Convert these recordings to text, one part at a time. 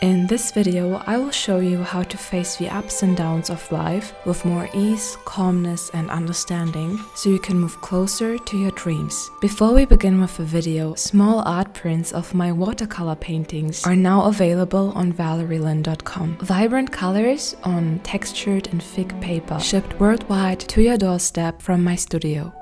In this video, I will show you how to face the ups and downs of life with more ease, calmness and understanding, so you can move closer to your dreams. Before we begin with the video, small art prints of my watercolor paintings are now available on valerielyn.com. Vibrant colors on textured and thick paper, shipped worldwide to your doorstep from my studio.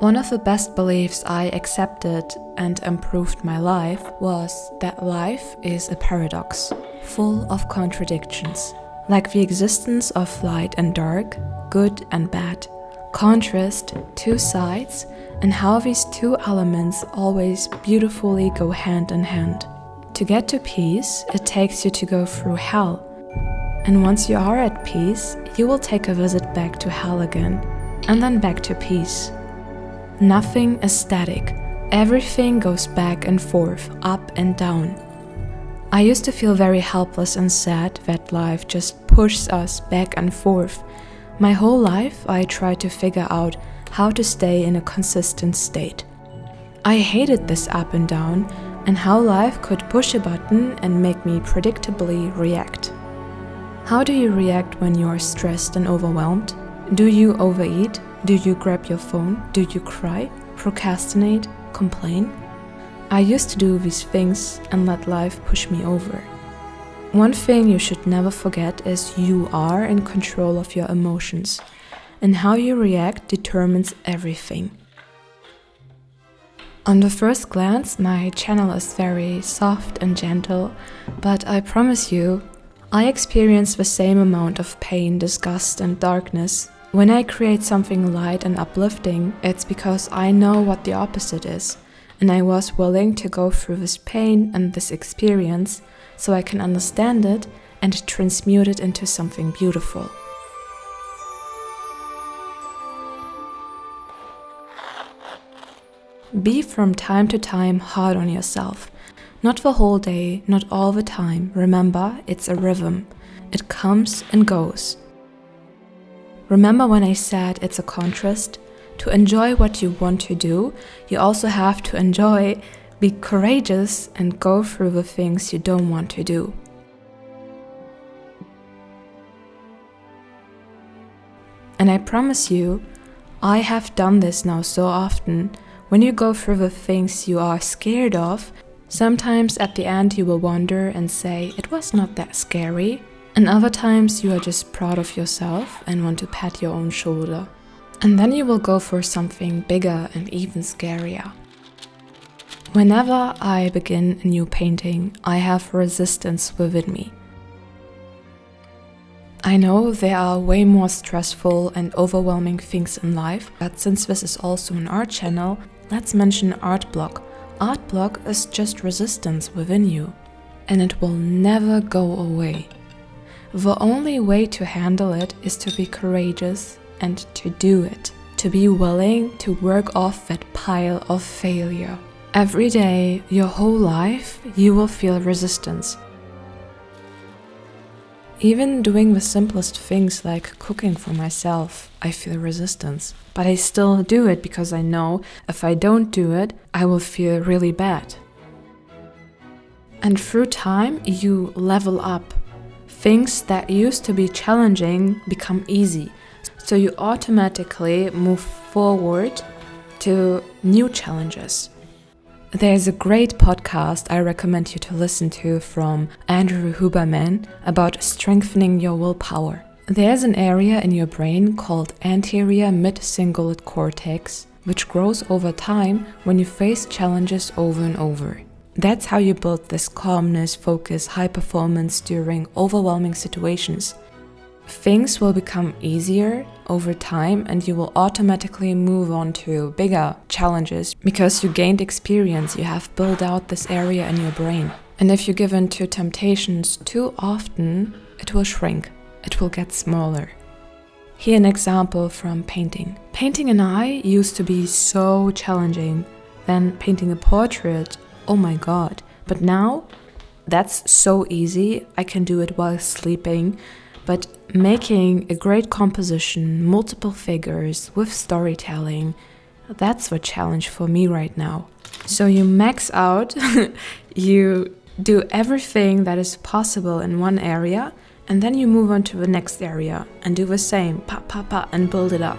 One of the best beliefs I accepted and improved my life was that life is a paradox, full of contradictions, like the existence of light and dark, good and bad, contrast, two sides, and how these two elements always beautifully go hand in hand. To get to peace, it takes you to go through hell, and once you are at peace, you will take a visit back to hell again, and then back to peace. Nothing is static. Everything goes back and forth, up and down. I used to feel very helpless and sad that life just pushes us back and forth. My whole life I tried to figure out how to stay in a consistent state. I hated this up and down and how life could push a button and make me predictably react. How do you react when you are stressed and overwhelmed? Do you overeat? Do you grab your phone? Do you cry? Procrastinate? Complain? I used to do these things and let life push me over. One thing you should never forget is you are in control of your emotions, and how you react determines everything. On the first glance, my channel is very soft and gentle, but I promise you, I experience the same amount of pain, disgust and darkness. When I create something light and uplifting, it's because I know what the opposite is, and I was willing to go through this pain and this experience so I can understand it and transmute it into something beautiful. Be from time to time hard on yourself. Not the whole day, not all the time. Remember, it's a rhythm. It comes and goes. Remember when I said it's a contrast? To enjoy what you want to do, you also have to enjoy, be courageous and go through the things you don't want to do. And I promise you, I have done this now so often. When you go through the things you are scared of, sometimes at the end you will wonder and say, it was not that scary. And other times you are just proud of yourself and want to pat your own shoulder. And then you will go for something bigger and even scarier. Whenever I begin a new painting, I have resistance within me. I know there are way more stressful and overwhelming things in life, but since this is also an art channel, let's mention art block. Art block is just resistance within you, and it will never go away. The only way to handle it is to be courageous and to do it. To be willing to work off that pile of failure. Every day, your whole life, you will feel resistance. Even doing the simplest things like cooking for myself, I feel resistance. But I still do it because I know if I don't do it, I will feel really bad. And through time, you level up. Things that used to be challenging become easy, so you automatically move forward to new challenges. There's a great podcast I recommend you to listen to from Andrew Huberman about strengthening your willpower. There's an area in your brain called anterior mid-cingulate cortex, which grows over time when you face challenges over and over. That's how you build this calmness, focus, high performance during overwhelming situations. Things will become easier over time and you will automatically move on to bigger challenges because you gained experience, you have built out this area in your brain. And if you give in to temptations too often, it will shrink, it will get smaller. Here an example from painting. Painting an eye used to be so challenging. Then painting a portrait, oh my god. But now, that's so easy, I can do it while sleeping. But making a great composition, multiple figures with storytelling, that's the challenge for me right now. So you max out, you do everything that is possible in one area, and then you move on to the next area and do the same, pa pa pa, and build it up.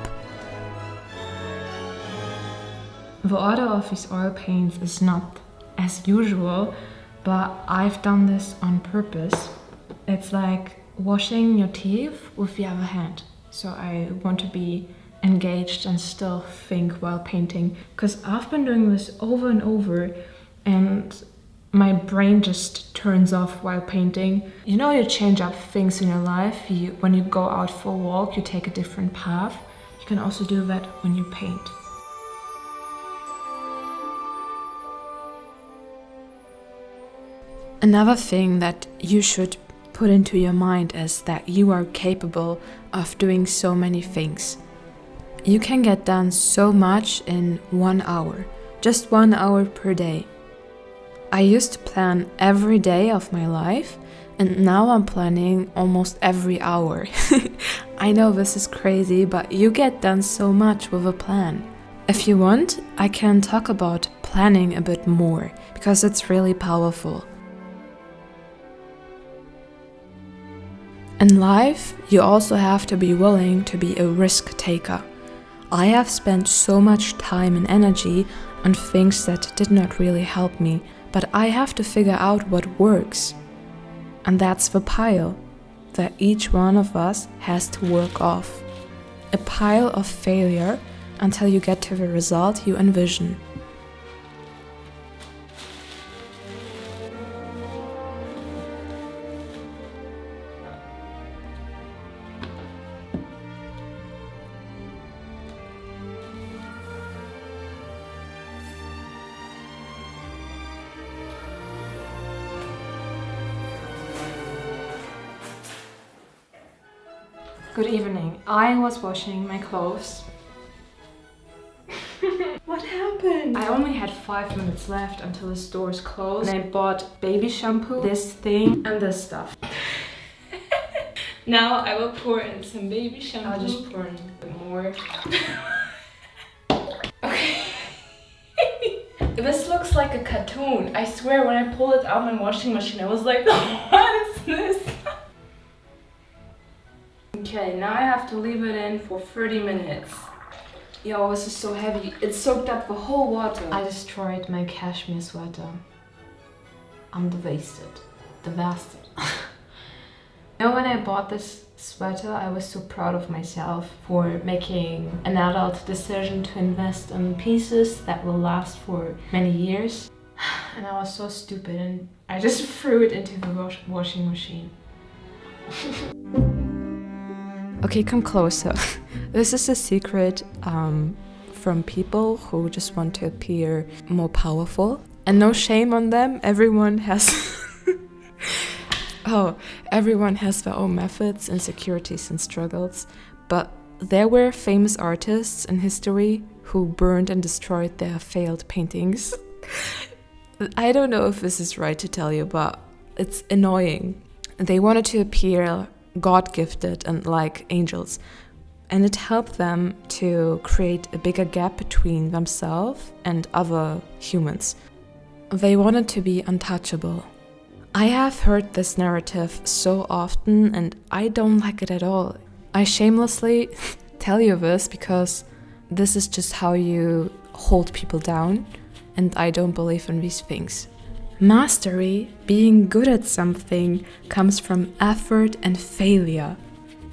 The order of these oil paints is not as usual, but I've done this on purpose. It's like washing your teeth with the other hand. So I want to be engaged and still think while painting, because I've been doing this over and over and my brain just turns off while painting. You know, you change up things in your life. When you go out for a walk, you take a different path. You can also do that when you paint. Another thing that you should put into your mind is that you are capable of doing so many things. You can get done so much in 1 hour, just 1 hour per day. I used to plan every day of my life, and now I'm planning almost every hour. I know this is crazy, but you get done so much with a plan. If you want, I can talk about planning a bit more, because it's really powerful. In life, you also have to be willing to be a risk taker. I have spent so much time and energy on things that did not really help me, but I have to figure out what works. And that's the pile that each one of us has to work off. A pile of failure until you get to the result you envision. Good evening. I was washing my clothes. What happened? I only had 5 minutes left until the stores closed. And I bought baby shampoo, this thing, and this stuff. Now I will pour in some baby shampoo. I'll just pour in a bit more. Okay. This looks like a cartoon. I swear, when I pulled it out of my washing machine, I was like, what is this? Okay, now I have to leave it in for 30 minutes. Yo, this is so heavy. It soaked up the whole water. I destroyed my cashmere sweater. I'm devastated. Devastated. You know, when I bought this sweater, I was so proud of myself for making an adult decision to invest in pieces that will last for many years. And I was so stupid and I just threw it into the washing machine. Okay, come closer. This is a secret from people who just want to appear more powerful. And no shame on them, everyone has everyone has their own methods, insecurities and struggles. But there were famous artists in history who burned and destroyed their failed paintings. I don't know if this is right to tell you, but it's annoying. They wanted to appear God-gifted and like angels, and it helped them to create a bigger gap between themselves and other humans. They wanted to be untouchable. I have heard this narrative so often and I don't like it at all. I shamelessly tell you this because this is just how you hold people down, and I don't believe in these things. Mastery, being good at something, comes from effort and failure,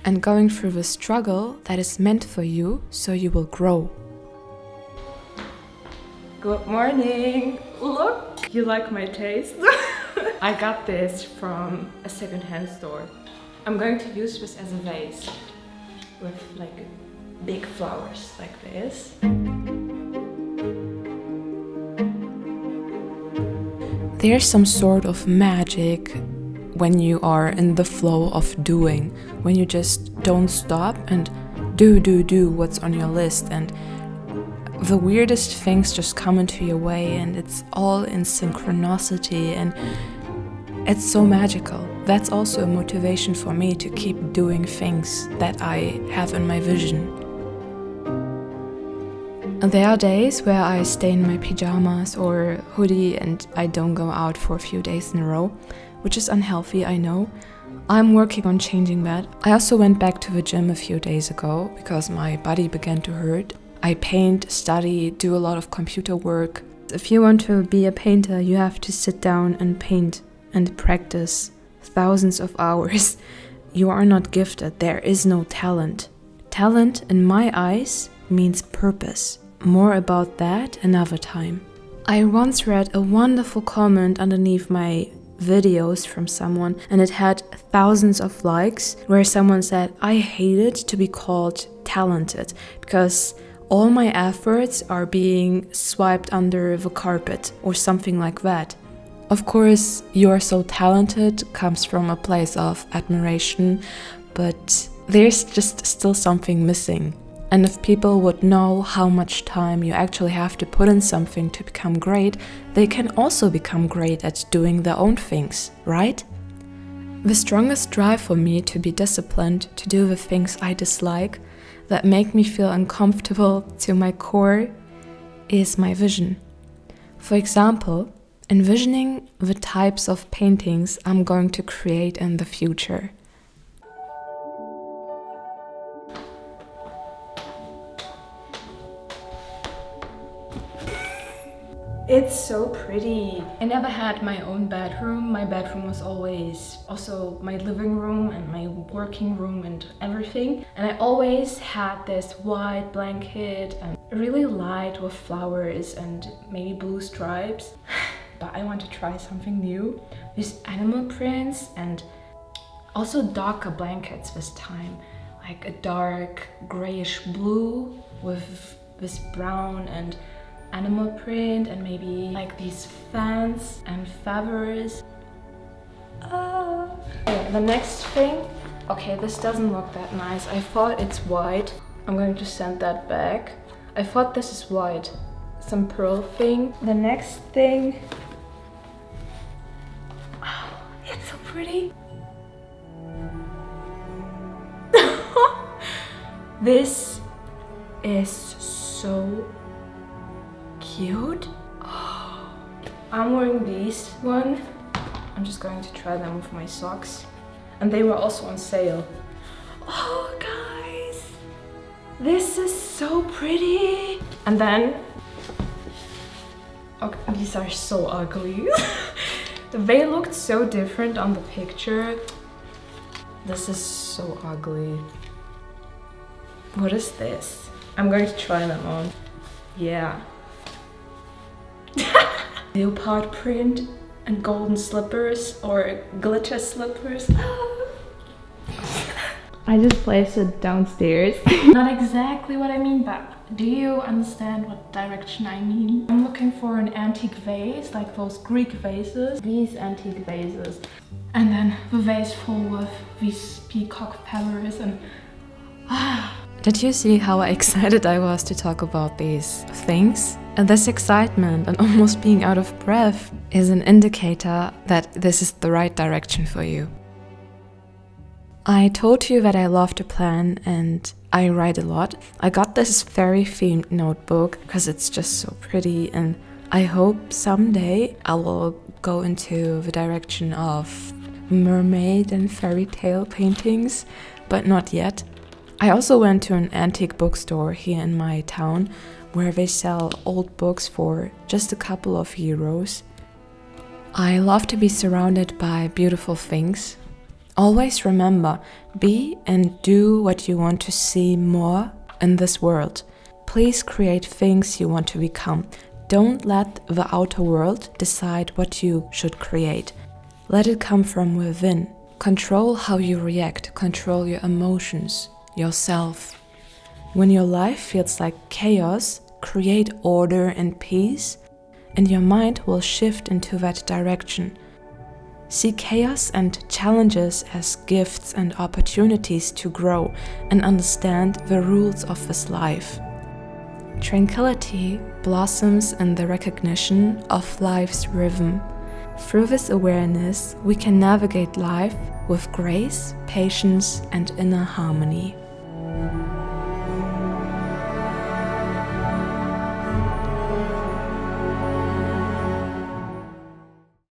and going through the struggle that is meant for you so you will grow. Good morning! Look! You like my taste? I got this from a second-hand store. I'm going to use this as a vase with like big flowers like this. There's some sort of magic when you are in the flow of doing, when you just don't stop and do what's on your list, and the weirdest things just come into your way and it's all in synchronicity and it's so magical. That's also a motivation for me to keep doing things that I have in my vision. There are days where I stay in my pajamas or hoodie and I don't go out for a few days in a row, which is unhealthy, I know. I'm working on changing that. I also went back to the gym a few days ago because my body began to hurt. I paint, study, do a lot of computer work. If you want to be a painter, you have to sit down and paint and practice thousands of hours. You are not gifted. There is no talent. Talent, in my eyes, means purpose. More about that another time. I once read a wonderful comment underneath my videos from someone, and it had thousands of likes, where someone said, I hated to be called talented because all my efforts are being swiped under the carpet or something like that. Of course, you are so talented comes from a place of admiration, but there's just still something missing. And if people would know how much time you actually have to put in something to become great, they can also become great at doing their own things, right? The strongest drive for me to be disciplined, to do the things I dislike, that make me feel uncomfortable to my core, is my vision. For example, envisioning the types of paintings I'm going to create in the future. It's so pretty. I never had my own bedroom. My bedroom was always also my living room and my working room and everything. And I always had this white blanket and really light with flowers and maybe blue stripes. But I want to try something new. These animal prints and also darker blankets this time. Like a dark grayish blue with this brown and animal print, and maybe like these fans and feathers. The next thing, okay, this doesn't look that nice. I thought it's white. I'm going to send that back. I thought this is white, some pearl thing. The next thing, oh, it's so pretty. This is so cute. Oh, I'm wearing these one. I'm just going to try them with my socks. And they were also on sale. Oh guys, this is so pretty. And then, okay, these are so ugly. They looked so different on the picture. This is so ugly. What is this? I'm going to try them on. Yeah. Leopard print and golden slippers or glitter slippers. I just placed it downstairs. Not exactly what I mean, but do you understand what direction I mean? I'm looking for an antique vase, like those Greek vases. These antique vases. And then the vase full with these peacock feathers and... Did you see how excited I was to talk about these things? And this excitement and almost being out of breath is an indicator that this is the right direction for you. I told you that I love to plan and I write a lot. I got this very themed notebook because it's just so pretty, and I hope someday I will go into the direction of mermaid and fairy tale paintings, but not yet. I also went to an antique bookstore here in my town where they sell old books for just a couple of euros. I love to be surrounded by beautiful things. Always remember, be and do what you want to see more in this world. Please create things you want to become. Don't let the outer world decide what you should create. Let it come from within. Control how you react, control your emotions, yourself. When your life feels like chaos, create order and peace, and your mind will shift into that direction. See chaos and challenges as gifts and opportunities to grow and understand the rules of this life. Tranquility blossoms in the recognition of life's rhythm. Through this awareness, we can navigate life with grace, patience, and inner harmony.